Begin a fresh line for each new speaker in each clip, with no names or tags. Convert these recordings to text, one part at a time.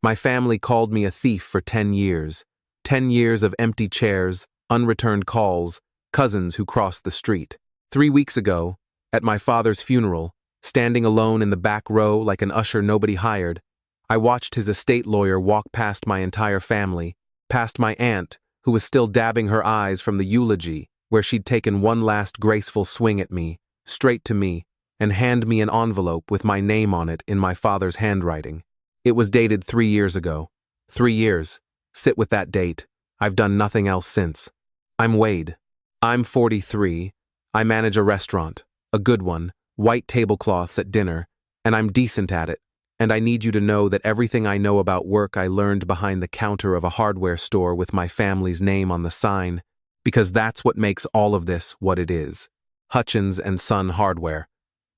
My family called me a thief for 10 years. 10 years of empty chairs, unreturned calls, cousins who crossed the street. 3 weeks ago, at my father's funeral, standing alone in the back row like an usher nobody hired, I watched his estate lawyer walk past my entire family, past my aunt, who was still dabbing her eyes from the eulogy, where she'd taken one last graceful swing at me, straight to me, and hand me an envelope with my name on it in my father's handwriting. It was dated 3 years ago. 3 years. Sit with that date. I've done nothing else since. I'm Wade. I'm 43. I manage a restaurant, a good one, white tablecloths at dinner, and I'm decent at it. And I need you to know that everything I know about work I learned behind the counter of a hardware store with my family's name on the sign, because that's what makes all of this what it is. Hutchins and Son Hardware.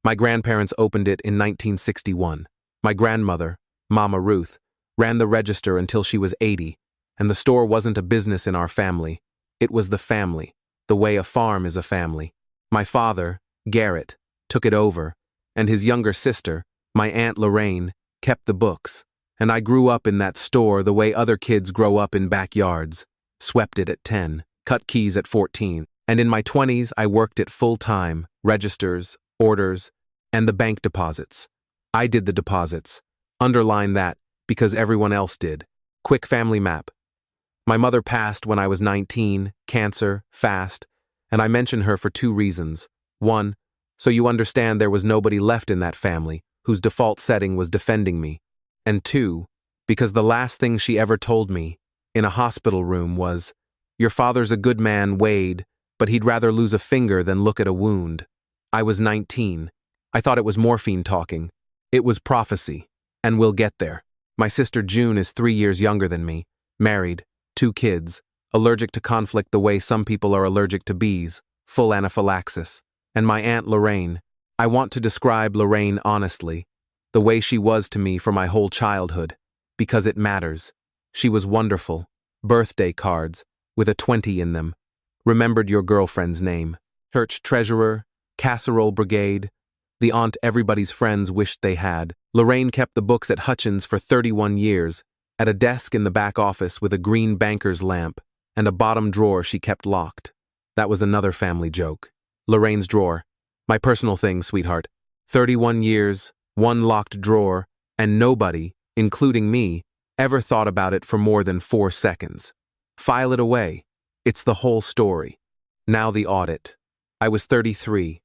My grandparents opened it in 1961. My grandmother, Mama Ruth, ran the register until she was 80, and the store wasn't a business in our family. It was the family, the way a farm is a family. My father, Garrett, took it over, and his younger sister, my Aunt Lorraine, kept the books, and I grew up in that store the way other kids grow up in backyards. Swept it at 10, cut keys at 14, and in my 20s I worked it full-time, registers, orders, and the bank deposits. I did the deposits. Underline that, because everyone else did. Quick family map. My mother passed when I was 19, cancer, fast, and I mention her for 2 reasons. 1, so you understand there was nobody left in that family whose default setting was defending me. And 2, because the last thing she ever told me, in a hospital room, was, "Your father's a good man, Wade, but he'd rather lose a finger than look at a wound." I was 19. I thought it was morphine talking. It was prophecy. And we'll get there. My sister June is 3 years younger than me, married, 2 kids, allergic to conflict the way some people are allergic to bees, full anaphylaxis. And my Aunt Lorraine. I want to describe Lorraine honestly, the way she was to me for my whole childhood, because it matters. She was wonderful. Birthday cards, with a 20 in them. Remembered your girlfriend's name. Church treasurer, casserole brigade, the aunt everybody's friends wished they had. Lorraine kept the books at Hutchins for 31 years, at a desk in the back office with a green banker's lamp, and a bottom drawer she kept locked. That was another family joke. Lorraine's drawer. My personal thing, sweetheart. 31 years, 1 locked drawer, and nobody, including me, ever thought about it for more than 4 seconds. File it away. It's the whole story. Now the audit. I was 33.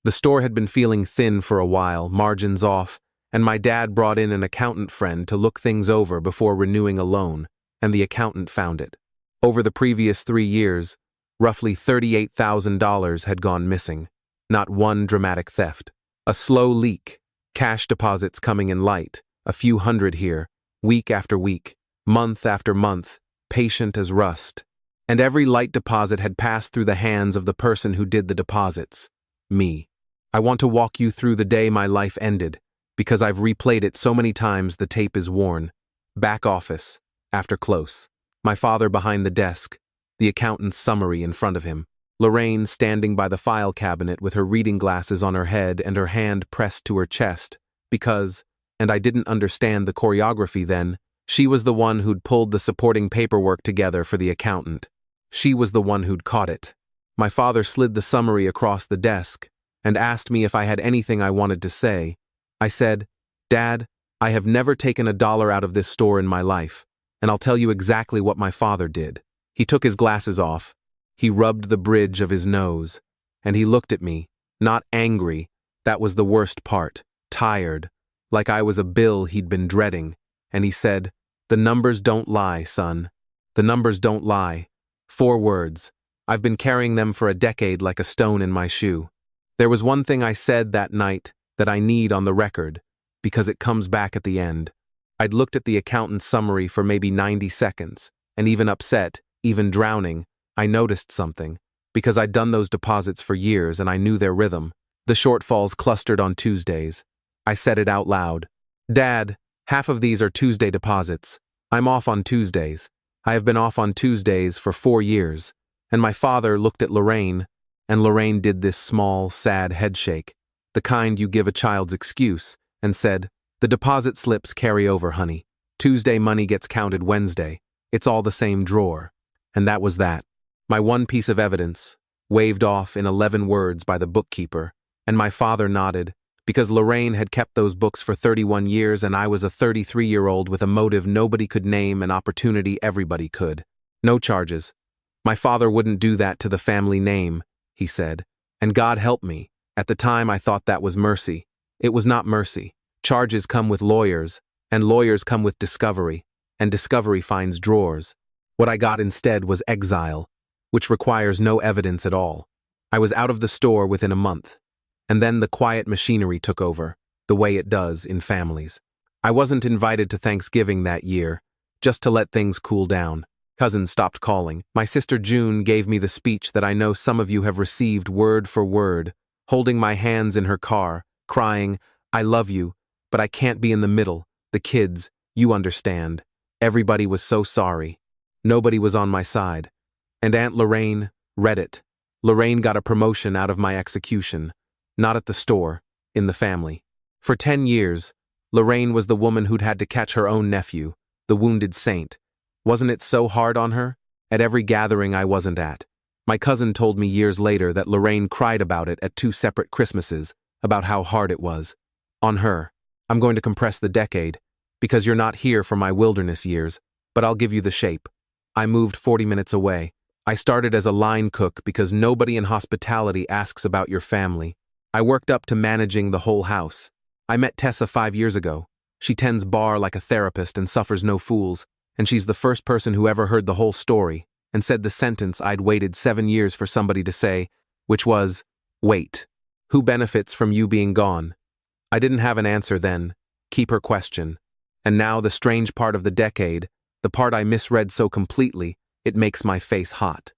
The store had been feeling thin for a while, margins off, and my dad brought in an accountant friend to look things over before renewing a loan, and the accountant found it. Over the previous 3 years, roughly $38,000 had gone missing. Not one dramatic theft. A slow leak. Cash deposits coming in light, a few hundred here, week after week, month after month, patient as rust. And every light deposit had passed through the hands of the person who did the deposits. Me. I want to walk you through the day my life ended, because I've replayed it so many times the tape is worn. Back office, after close. My father behind the desk, the accountant's summary in front of him. Lorraine standing by the file cabinet with her reading glasses on her head and her hand pressed to her chest, because, and I didn't understand the choreography then, she was the one who'd pulled the supporting paperwork together for the accountant. She was the one who'd caught it. My father slid the summary across the desk and asked me if I had anything I wanted to say. I said, "Dad, I have never taken $1 out of this store in my life, and I'll tell you exactly what my father did." He took his glasses off. He rubbed the bridge of his nose, and he looked at me, not angry, that was the worst part, tired, like I was a bill he'd been dreading, and he said, "The numbers don't lie, son. The numbers don't lie." 4 words. I've been carrying them for a decade like a stone in my shoe. There was one thing I said that night that I need on the record, because it comes back at the end. I'd looked at the accountant's summary for maybe 90 seconds, and even upset, even drowning, I noticed something, because I'd done those deposits for years and I knew their rhythm. The shortfalls clustered on Tuesdays. I said it out loud. "Dad, half of these are Tuesday deposits. I'm off on Tuesdays. I have been off on Tuesdays for 4 years." And my father looked at Lorraine, and Lorraine did this small, sad headshake, the kind you give a child's excuse, and said, "The deposit slips carry over, honey. Tuesday money gets counted Wednesday. It's all the same drawer. And that was that. My one piece of evidence, waved off in 11 words by the bookkeeper, and my father nodded, because Lorraine had kept those books for 31 years and I was a 33-year-old with a motive nobody could name and opportunity everybody could. No charges. My father wouldn't do that to the family name, he said. And God help me. At the time I thought that was mercy. It was not mercy. Charges come with lawyers, and lawyers come with discovery, and discovery finds drawers. What I got instead was exile, which requires no evidence at all. I was out of the store within a month. And then the quiet machinery took over, the way it does in families. I wasn't invited to Thanksgiving that year, just to let things cool down. Cousins stopped calling. My sister June gave me the speech that I know some of you have received word for word, holding my hands in her car, crying, "I love you, but I can't be in the middle. The kids, you understand." Everybody was so sorry. Nobody was on my side. And Aunt Lorraine read it. Lorraine got a promotion out of my execution. Not at the store, in the family. For 10 years, Lorraine was the woman who'd had to catch her own nephew, the wounded saint. Wasn't it so hard on her? At every gathering I wasn't at. My cousin told me years later that Lorraine cried about it at 2 separate Christmases, about how hard it was. On her. I'm going to compress the decade, because you're not here for my wilderness years, but I'll give you the shape. I moved 40 minutes away. I started as a line cook because nobody in hospitality asks about your family. I worked up to managing the whole house. I met Tessa 5 years ago. She tends bar like a therapist and suffers no fools, and she's the first person who ever heard the whole story and said the sentence I'd waited 7 years for somebody to say, which was, "Wait. Who benefits from you being gone?" I didn't have an answer then. Keep her question. And now the strange part of the decade, the part I misread so completely, it makes my face hot.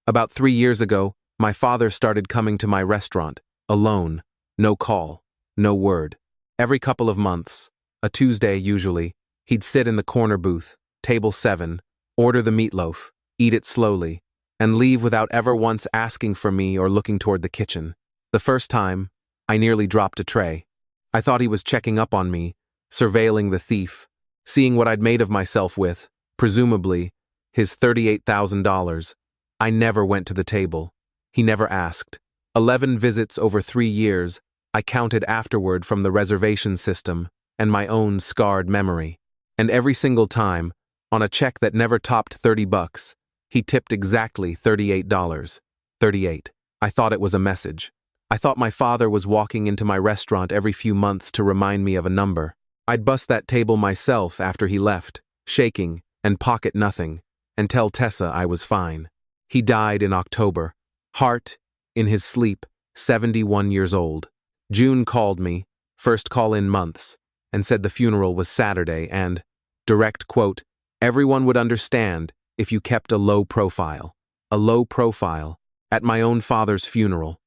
About 3 years ago, my father started coming to my restaurant. Alone, no call, no word. Every couple of months, a Tuesday usually, he'd sit in the corner booth, table 7, order the meatloaf, eat it slowly, and leave without ever once asking for me or looking toward the kitchen. The first time, I nearly dropped a tray. I thought he was checking up on me, surveilling the thief, seeing what I'd made of myself with, presumably, his $38,000. I never went to the table. He never asked. 11 visits over 3 years, I counted afterward from the reservation system and my own scarred memory. And every single time, on a check that never topped $30, he tipped exactly $38. 38. I thought it was a message. I thought my father was walking into my restaurant every few months to remind me of a number. I'd bust that table myself after he left, shaking, and pocket nothing, and tell Tessa I was fine. He died in October. Heart, in his sleep, 71 years old. June called me, first call in months, and said the funeral was Saturday and, direct quote, "Everyone would understand if you kept a low profile." A low profile, at my own father's funeral.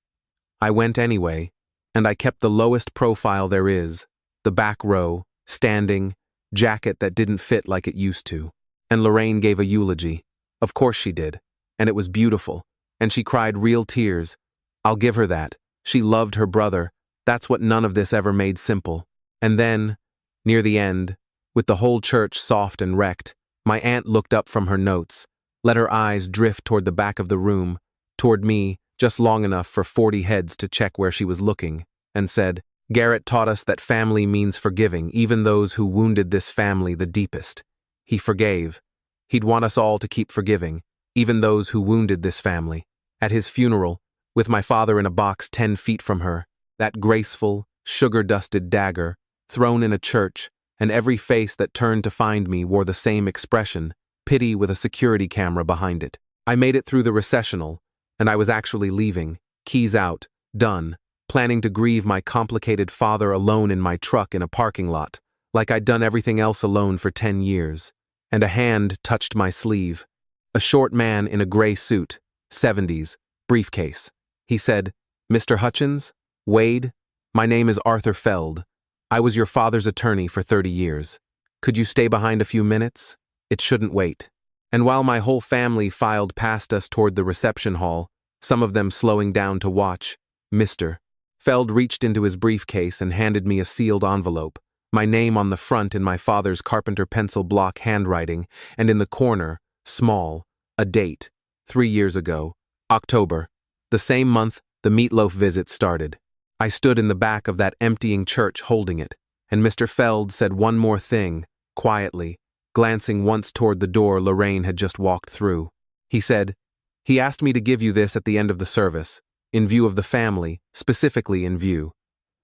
I went anyway, and I kept the lowest profile there is, the back row, standing, jacket that didn't fit like it used to. And Lorraine gave a eulogy. Of course she did, and it was beautiful, and she cried real tears. I'll give her that. She loved her brother. That's what none of this ever made simple. And then, near the end, with the whole church soft and wrecked, my aunt looked up from her notes, let her eyes drift toward the back of the room, toward me, just long enough for 40 heads to check where she was looking, and said, "Garrett taught us that family means forgiving even those who wounded this family the deepest. He forgave. He'd want us all to keep forgiving, even those who wounded this family." At his funeral, with my father in a box 10 feet from her, that graceful, sugar-dusted dagger, thrown in a church, and every face that turned to find me wore the same expression, pity with a security camera behind it. I made it through the recessional, and I was actually leaving, keys out, done, planning to grieve my complicated father alone in my truck in a parking lot, like I'd done everything else alone for 10 years. And a hand touched my sleeve. A short man in a gray suit, 70s, briefcase. He said, "Mr. Hutchins? Wade? My name is Arthur Feld. I was your father's attorney for 30 years. Could you stay behind a few minutes? It shouldn't wait." And while my whole family filed past us toward the reception hall, some of them slowing down to watch, Mr. Feld reached into his briefcase and handed me a sealed envelope, My name on the front in my father's carpenter pencil block handwriting, and in the corner, small, a date, 3 years ago, October. The same month, the meatloaf visit started. I stood in the back of that emptying church holding it, and Mr. Feld said one more thing, quietly, glancing once toward the door Lorraine had just walked through. He said, "He asked me to give you this at the end of the service, in view of the family, specifically in view.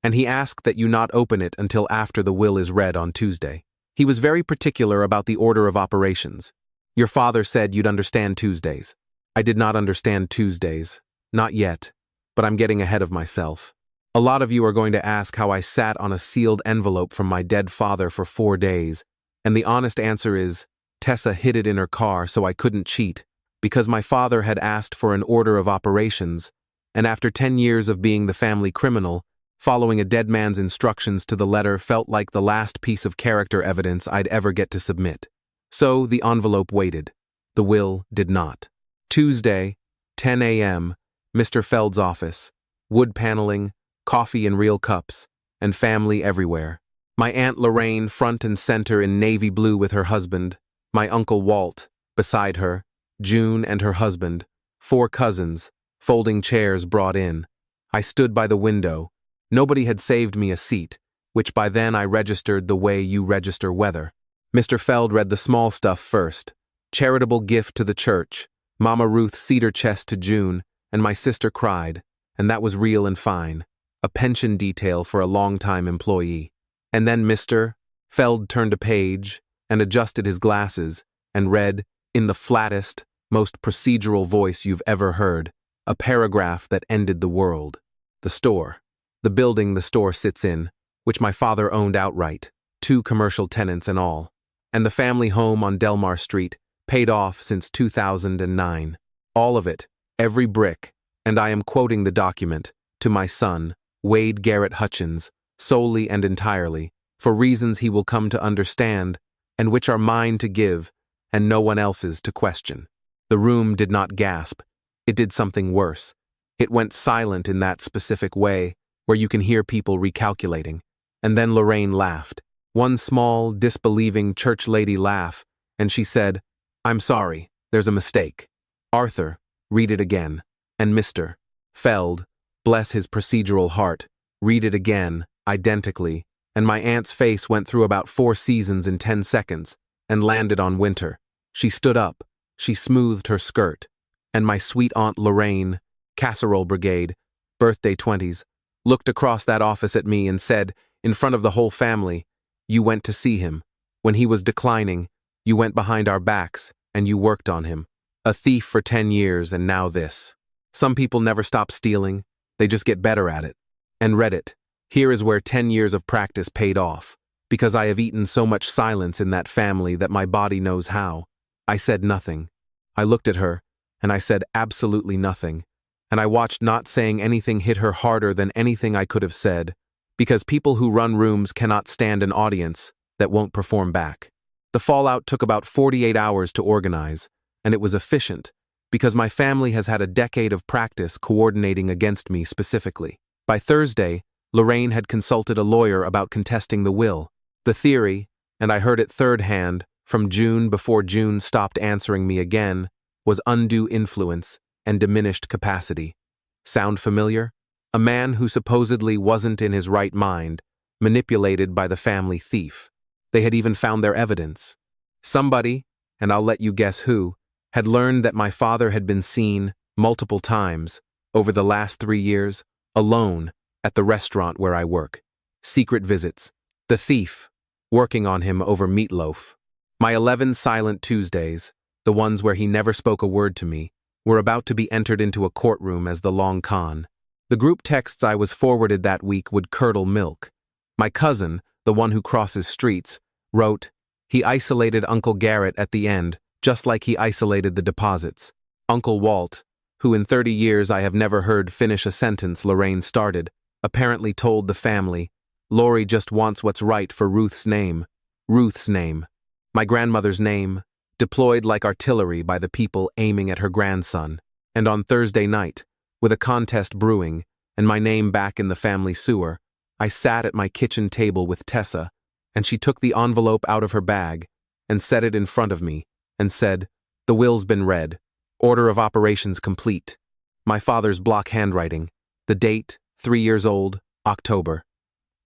And he asked that you not open it until after the will is read on Tuesday. He was very particular about the order of operations. Your father said you'd understand Tuesdays. I did not understand Tuesdays. Not yet, but I'm getting ahead of myself. A lot of you are going to ask how I sat on a sealed envelope from my dead father for 4 days, and the honest answer is, Tessa hid it in her car so I couldn't cheat, because my father had asked for an order of operations, and after 10 years of being the family criminal, following a dead man's instructions to the letter felt like the last piece of character evidence I'd ever get to submit. So the envelope waited. The will did not. Tuesday, 10 a.m., Mr. Feld's office. Wood paneling, coffee in real cups, and family everywhere. My Aunt Lorraine front and center in navy blue with her husband, my Uncle Walt, beside her, June and her husband, 4 cousins, folding chairs brought in. I stood by the window. Nobody had saved me a seat, which by then I registered the way you register weather. Mr. Feld read the small stuff first. Charitable gift to the church, Mama Ruth cedar chest to June, and my sister cried, and that was real and fine. A pension detail for a long-time employee. And then Mr. Feld turned a page and adjusted his glasses and read, in the flattest, most procedural voice you've ever heard, a paragraph that ended the world. The store. The building the store sits in, which my father owned outright, 2 commercial tenants and all, and the family home on Delmar Street, paid off since 2009. All of it, every brick, and I am quoting the document, to my son, Wade Garrett Hutchins, solely and entirely, for reasons he will come to understand, and which are mine to give, and no one else's to question. The room did not gasp. It did something worse. It went silent in that specific way, where you can hear people recalculating. And then Lorraine laughed. One small, disbelieving church lady laugh, and she said, "I'm sorry, there's a mistake. Arthur, read it again." And Mr. Feld, bless his procedural heart, read it again, identically, and my aunt's face went through about 4 seasons in 10 seconds, and landed on winter. She stood up, she smoothed her skirt, and my sweet Aunt Lorraine, Casserole Brigade, birthday 20s, looked across that office at me and said, in front of the whole family, "You went to see him. When he was declining, you went behind our backs, and you worked on him. A thief for 10 years, and now this. Some people never stop stealing, they just get better at it." And read it. Here is where 10 years of practice paid off, because I have eaten so much silence in that family that my body knows how. I said nothing. I looked at her, and I said absolutely nothing. And I watched not saying anything hit her harder than anything I could have said, because people who run rooms cannot stand an audience that won't perform back. The fallout took about 48 hours to organize, and it was efficient, because my family has had a decade of practice coordinating against me specifically. By Thursday, Lorraine had consulted a lawyer about contesting the will. The theory, and I heard it third hand, from June before June stopped answering me again, was undue influence and diminished capacity. Sound familiar? A man who supposedly wasn't in his right mind, manipulated by the family thief. They had even found their evidence. Somebody, and I'll let you guess who, had learned that my father had been seen, multiple times, over the last 3 years, alone, at the restaurant where I work. Secret visits. The thief, working on him over meatloaf. My 11 silent Tuesdays, the ones where he never spoke a word to me, were about to be entered into a courtroom as the long con. The group texts I was forwarded that week would curdle milk. My cousin, the one who crosses streets, wrote, "He isolated Uncle Garrett at the end, just like he isolated the deposits." Uncle Walt, who in 30 years I have never heard finish a sentence Lorraine started, apparently told the family, "Lori just wants what's right for Ruth's name." Ruth's name. My grandmother's name, deployed like artillery by the people aiming at her grandson. And on Thursday night, with a contest brewing, and my name back in the family sewer, I sat at my kitchen table with Tessa, and she took the envelope out of her bag and set it in front of me and said, "The will's been read. Order of operations complete." My father's block handwriting. The date, 3 years old, October.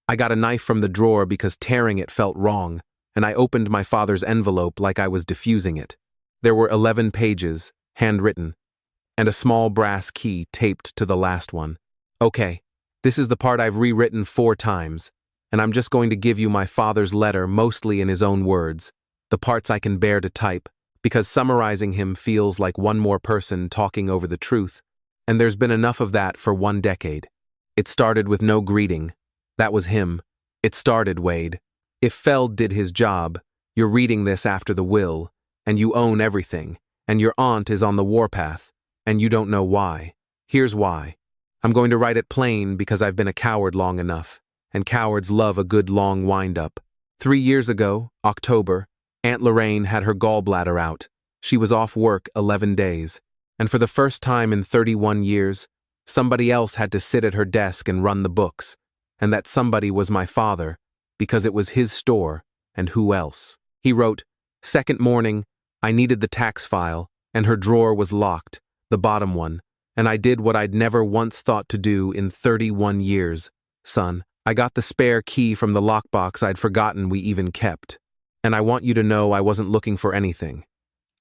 I got a knife from the drawer because tearing it felt wrong, and I opened my father's envelope like I was diffusing it. There were 11 pages, handwritten, and a small brass key taped to the last one. Okay, this is the part I've rewritten 4 times, and I'm just going to give you my father's letter mostly in his own words, the parts I can bear to type, because summarizing him feels like one more person talking over the truth, and there's been enough of that for 1 decade. It started with no greeting. That was him. It started, Wade. If Feld did his job, you're reading this after the will, and you own everything, and your aunt is on the warpath, and you don't know why. Here's why. I'm going to write it plain because I've been a coward long enough, and cowards love a good long wind-up. 3 years ago, October, Aunt Lorraine had her gallbladder out. She was off work 11 days, and for the first time in 31 years, somebody else had to sit at her desk and run the books, and that somebody was my father, because it was his store, and who else? He wrote, "Second morning, I needed the tax file, and her drawer was locked, the bottom one, and I did what I'd never once thought to do in 31 years. Son, I got the spare key from the lockbox I'd forgotten we even kept. And I want you to know I wasn't looking for anything.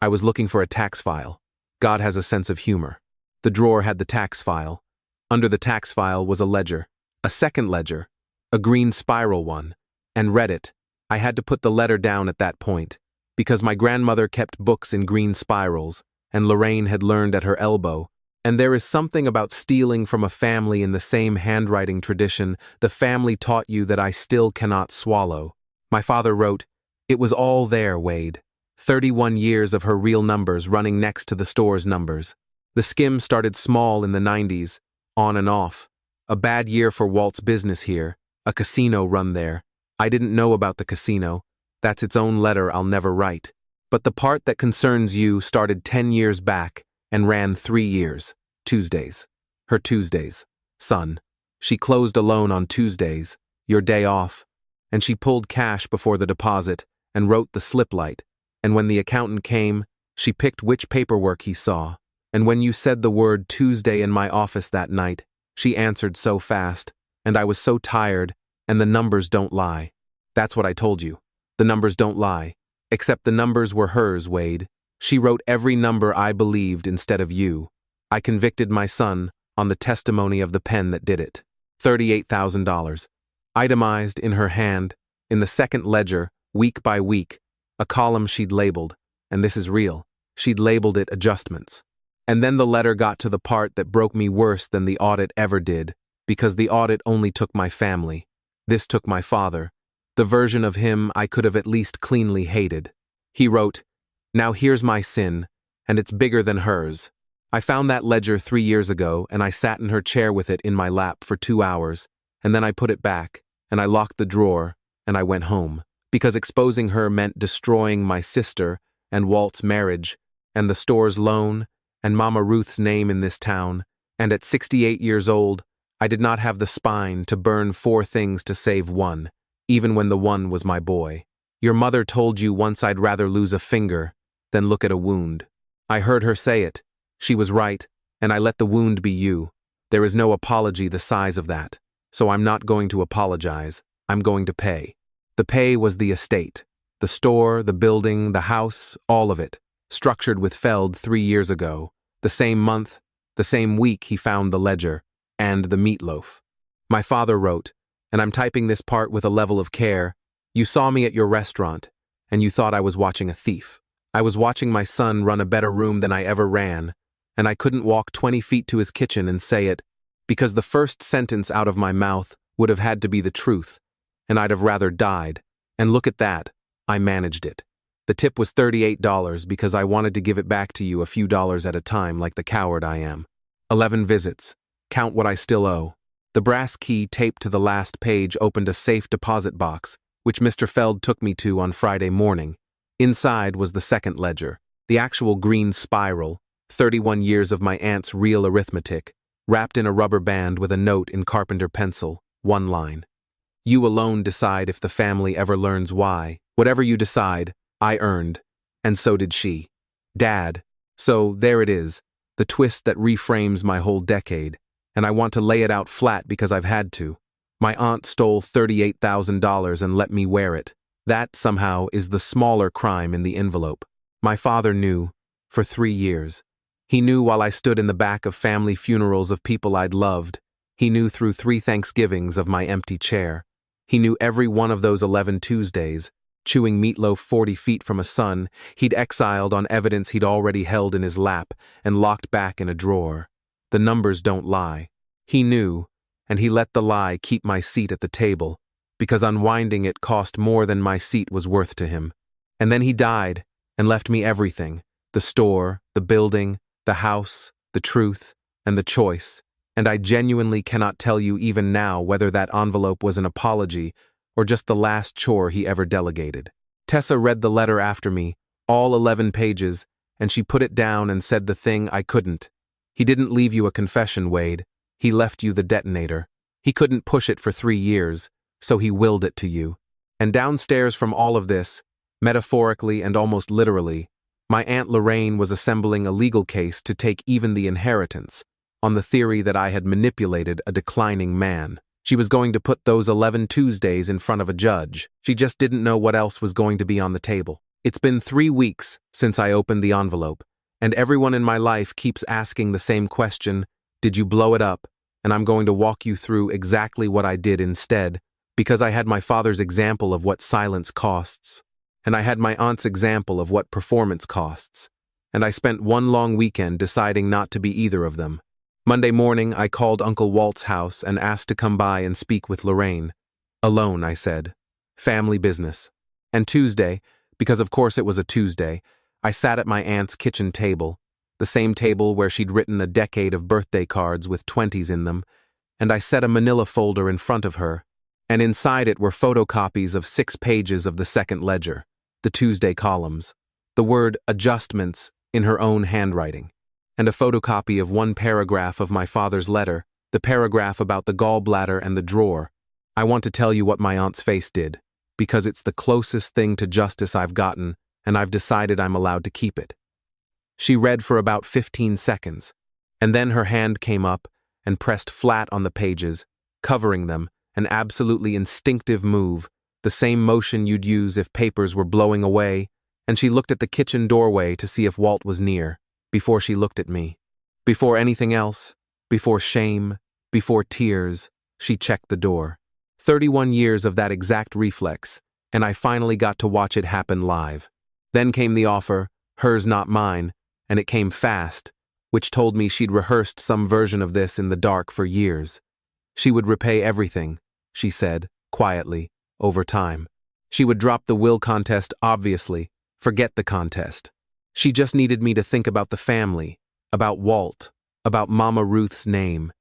I was looking for a tax file. God has a sense of humor. The drawer had the tax file. Under the tax file was a ledger, a second ledger, a green spiral one, and read it. I had to put the letter down at that point, because my grandmother kept books in green spirals, and Lorraine had learned at her elbow, and there is something about stealing from a family in the same handwriting tradition the family taught you that I still cannot swallow. My father wrote, "It was all there, Wade. 31 years of her real numbers running next to the store's numbers. The skim started small in the 90s, on and off. A bad year for Walt's business here, a casino run there. I didn't know about the casino. That's its own letter I'll never write. But the part that concerns you started 10 years back and ran 3 years, Tuesdays. Her Tuesdays. Son. She closed alone on Tuesdays, your day off, and she pulled cash before the deposit and wrote the slip light, and when the accountant came, she picked which paperwork he saw, and when you said the word Tuesday in my office that night, she answered so fast, and I was so tired, and the numbers don't lie. That's what I told you. The numbers don't lie. Except the numbers were hers, Wade. She wrote every number I believed instead of you. I convicted my son on the testimony of the pen that did it. $38,000. Itemized in her hand, in the second ledger, week by week, a column she'd labeled, and this is real, she'd labeled it adjustments. And then the letter got to the part that broke me worse than the audit ever did, because the audit only took my family. This took my father, the version of him I could have at least cleanly hated. He wrote, "Now here's my sin, and it's bigger than hers. I found that ledger 3 years ago, and I sat in her chair with it in my lap for 2 hours, and then I put it back, and I locked the drawer, and I went home, because exposing her meant destroying my sister and Walt's marriage, and the store's loan, and Mama Ruth's name in this town, and at 68 years old, I did not have the spine to burn 4 things to save one, even when the one was my boy. Your mother told you once I'd rather lose a finger than look at a wound. I heard her say it. She was right, and I let the wound be you. There is no apology the size of that, so I'm not going to apologize. I'm going to pay. The pay was the estate, the store, the building, the house, all of it, structured with Feld 3 years ago, the same month, the same week he found the ledger, and the meatloaf. My father wrote, and I'm typing this part with a level of care, "You saw me at your restaurant, and you thought I was watching a thief. I was watching my son run a better room than I ever ran, and I couldn't walk 20 feet to his kitchen and say it, because the first sentence out of my mouth would have had to be the truth, and I'd have rather died, and look at that, I managed it. The tip was $38 because I wanted to give it back to you a few dollars at a time like the coward I am. 11 visits. Count what I still owe." The brass key taped to the last page opened a safe deposit box, which Mr. Feld took me to on Friday morning. Inside was the second ledger, the actual green spiral, 31 years of my aunt's real arithmetic, wrapped in a rubber band with a note in carpenter pencil, 1 line. You alone decide if the family ever learns why. Whatever you decide, I earned. And so did she. Dad. So there it is, the twist that reframes my whole decade. And I want to lay it out flat because I've had to. My aunt stole $38,000 and let me wear it. That, somehow, is the smaller crime in the envelope. My father knew, for 3 years. He knew while I stood in the back of family funerals of people I'd loved. He knew through 3 Thanksgivings of my empty chair. He knew every one of those 11 Tuesdays, chewing meatloaf 40 feet from a son he'd exiled on evidence he'd already held in his lap and locked back in a drawer. The numbers don't lie. He knew, and he let the lie keep my seat at the table, because unwinding it cost more than my seat was worth to him. And then he died, and left me everything, the store, the building, the house, the truth, and the choice, and I genuinely cannot tell you even now whether that envelope was an apology or just the last chore he ever delegated. Tessa read the letter after me, all 11 pages, and she put it down and said the thing I couldn't. He didn't leave you a confession, Wade. He left you the detonator. He couldn't push it for 3 years, so he willed it to you. And downstairs from all of this, metaphorically and almost literally, my Aunt Lorraine was assembling a legal case to take even the inheritance, on the theory that I had manipulated a declining man. She was going to put those 11 Tuesdays in front of a judge. She just didn't know what else was going to be on the table. It's been 3 weeks since I opened the envelope, and everyone in my life keeps asking the same question, did you blow it up? And I'm going to walk you through exactly what I did instead, because I had my father's example of what silence costs, and I had my aunt's example of what performance costs, and I spent one long weekend deciding not to be either of them. Monday morning, I called Uncle Walt's house and asked to come by and speak with Lorraine. Alone, I said. Family business. And Tuesday, because of course it was a Tuesday, I sat at my aunt's kitchen table, the same table where she'd written a decade of birthday cards with 20s in them, and I set a manila folder in front of her, and inside it were photocopies of 6 pages of the second ledger, the Tuesday columns, the word adjustments in her own handwriting, and a photocopy of 1 paragraph of my father's letter, the paragraph about the gallbladder and the drawer. I want to tell you what my aunt's face did, because it's the closest thing to justice I've gotten, and I've decided I'm allowed to keep it. She read for about 15 seconds, and then her hand came up and pressed flat on the pages, covering them, an absolutely instinctive move, the same motion you'd use if papers were blowing away, and she looked at the kitchen doorway to see if Walt was near, before she looked at me. Before anything else, before shame, before tears, she checked the door. 31 years of that exact reflex, and I finally got to watch it happen live. Then came the offer, hers not mine, and it came fast, which told me she'd rehearsed some version of this in the dark for years. She would repay everything, she said, quietly, over time. She would drop the will contest, obviously, forget the contest. She just needed me to think about the family, about Walt, about Mama Ruth's name.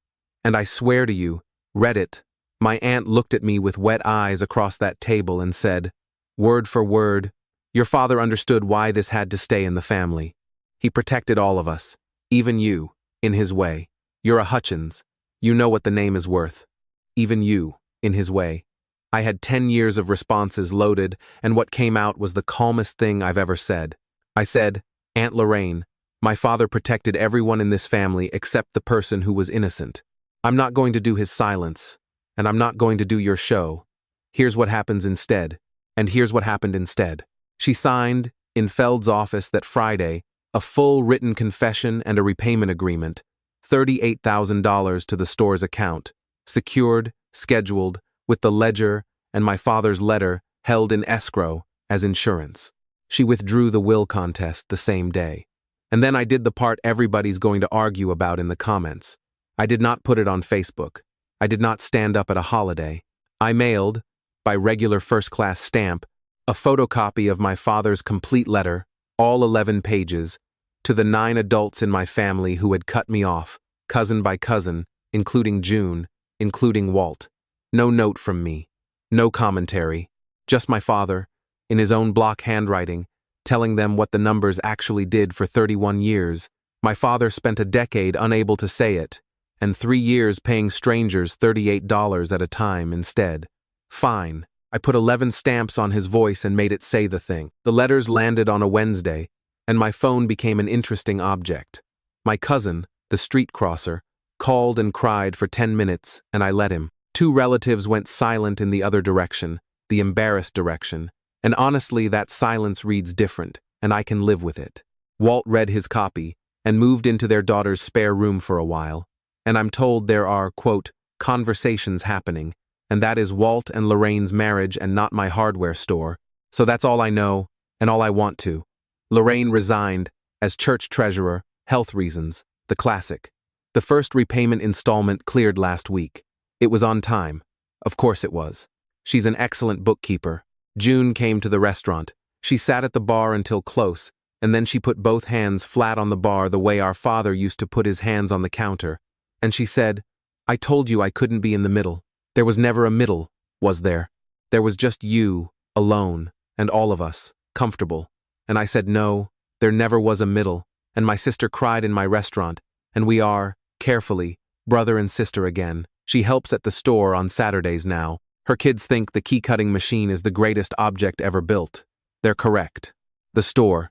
And I swear to you, read it. My aunt looked at me with wet eyes across that table and said, word for word, your father understood why this had to stay in the family. He protected all of us, even you, in his way. You're a Hutchins. You know what the name is worth. Even you, in his way. I had 10 years of responses loaded, and what came out was the calmest thing I've ever said. I said, Aunt Lorraine, my father protected everyone in this family except the person who was innocent. I'm not going to do his silence, and I'm not going to do your show. Here's what happens instead, and here's what happened instead. She signed, in Feld's office that Friday, a full written confession and a repayment agreement, $38,000 to the store's account, secured, scheduled, with the ledger and my father's letter held in escrow as insurance. She withdrew the will contest the same day. And then I did the part everybody's going to argue about in the comments. I did not put it on Facebook. I did not stand up at a holiday. I mailed, by regular first-class stamp, a photocopy of my father's complete letter, all 11 pages, to the 9 adults in my family who had cut me off, cousin by cousin, including June, including Walt. No note from me. No commentary. Just my father, in his own block handwriting, telling them what the numbers actually did for 31 years. My father spent a decade unable to say it, and 3 years paying strangers $38 at a time instead. Fine. I put 11 stamps on his voice and made it say the thing. The letters landed on a Wednesday, and my phone became an interesting object. My cousin, the street crosser, called and cried for 10 minutes, and I let him. 2 relatives went silent in the other direction, the embarrassed direction, and honestly that silence reads different, and I can live with it. Walt read his copy, and moved into their daughter's spare room for a while, and I'm told there are, quote, conversations happening, and that is Walt and Lorraine's marriage and not my hardware store, so that's all I know, and all I want to. Lorraine resigned, as church treasurer, health reasons, the classic. The first repayment installment cleared last week. It was on time. Of course it was. She's an excellent bookkeeper. June came to the restaurant. She sat at the bar until close, and then she put both hands flat on the bar the way our father used to put his hands on the counter, and she said, I told you I couldn't be in the middle. There was never a middle, was there? There was just you, alone, and all of us, comfortable. And I said no, there never was a middle, and my sister cried in my restaurant, and we are, carefully, brother and sister again. She helps at the store on Saturdays now. Her kids think the key-cutting machine is the greatest object ever built. They're correct. The store.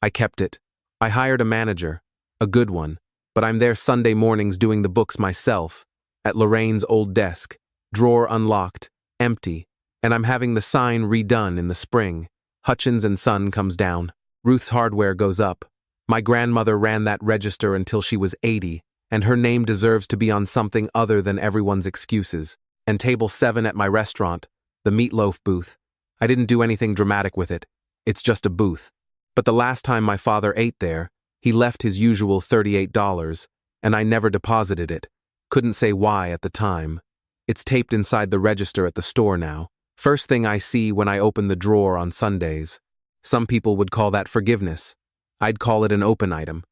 I kept it. I hired a manager, a good one, but I'm there Sunday mornings doing the books myself, at Lorraine's old desk, drawer unlocked, empty, and I'm having the sign redone in the spring. Hutchins and Son comes down. Ruth's Hardware goes up. My grandmother ran that register until she was 80, and her name deserves to be on something other than everyone's excuses. And table 7 at my restaurant, the meatloaf booth. I didn't do anything dramatic with it. It's just a booth. But the last time my father ate there, he left his usual $38, and I never deposited it. Couldn't say why at the time. It's taped inside the register at the store now. First thing I see when I open the drawer on Sundays. Some people would call that forgiveness. I'd call it an open item.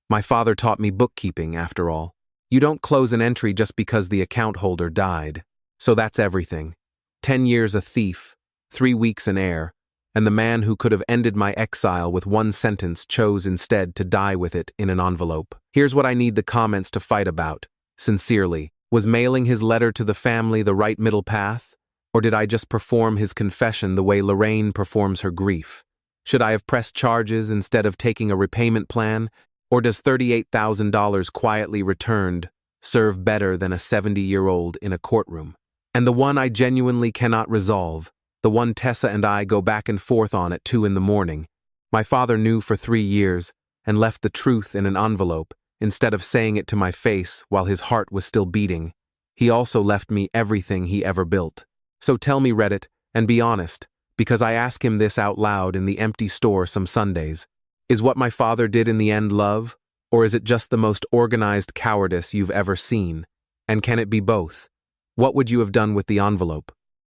My father taught me bookkeeping, after all. You don't close an entry just because the account holder died. So that's everything. 10 years a thief, 3 weeks in air, and the man who could have ended my exile with 1 sentence chose instead to die with it in an envelope. Here's what I need the comments to fight about. Sincerely, was mailing his letter to the family the right middle path? Or did I just perform his confession the way Lorraine performs her grief? Should I have pressed charges instead of taking a repayment plan? Or does $38,000 quietly returned serve better than a 70-year-old in a courtroom? And the one I genuinely cannot resolve, the one Tessa and I go back and forth on at 2 in the morning. My father knew for 3 years and left the truth in an envelope instead of saying it to my face while his heart was still beating. He also left me everything he ever built. So tell me, Reddit, and be honest, because I ask him this out loud in the empty store some Sundays. Is what my father did in the end love, or is it just the most organized cowardice you've ever seen? And can it be both? What would you have done with the envelope?